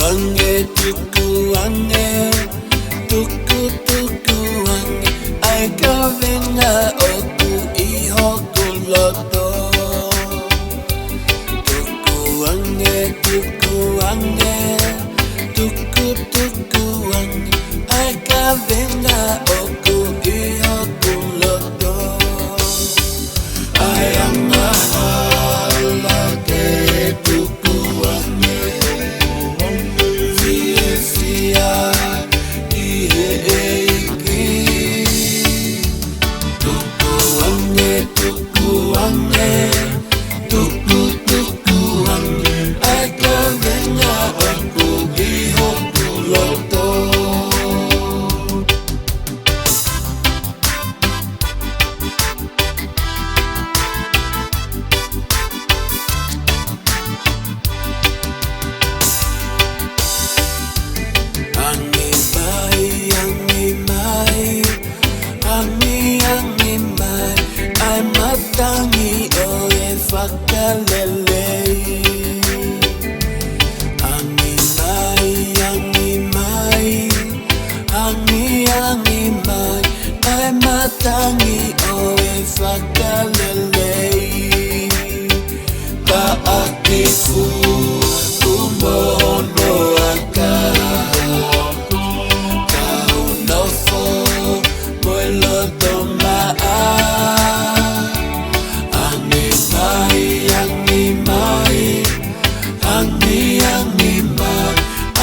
wange, tuku wange, ai ka venga o ku iho kuloto. Tuku wange, tuku wange, ai ka venga o ku iho kuloto. Ayang mahala ke tuku wange, sia iki. Tuku wange, tuku wange, ai ka venga o ku iho kuloto. Angin mai, ai matangi oe whakalele. Angin mai, ai matangi oe whakalele. Ka akifu kumono aka, kau nofo loto maa. Angin mai,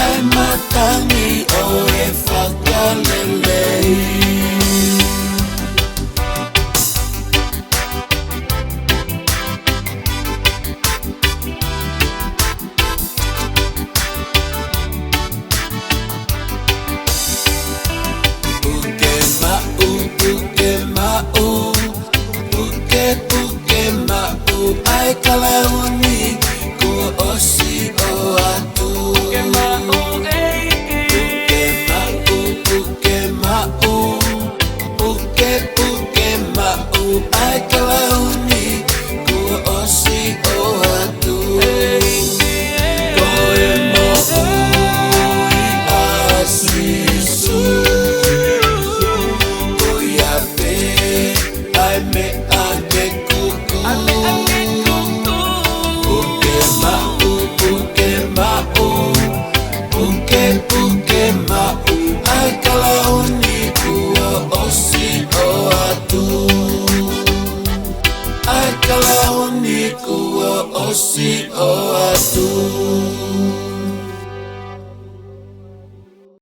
ai matangi oe whakalele. Ai kalauni ku osi o atu. Puke mau, ai kalauni ku osi o atu. Koe mo ui asisu, koya pe ai me ake kuku. Puke mau, ai kalauni ku osi o atu. Ai kalauni ku osi o atu.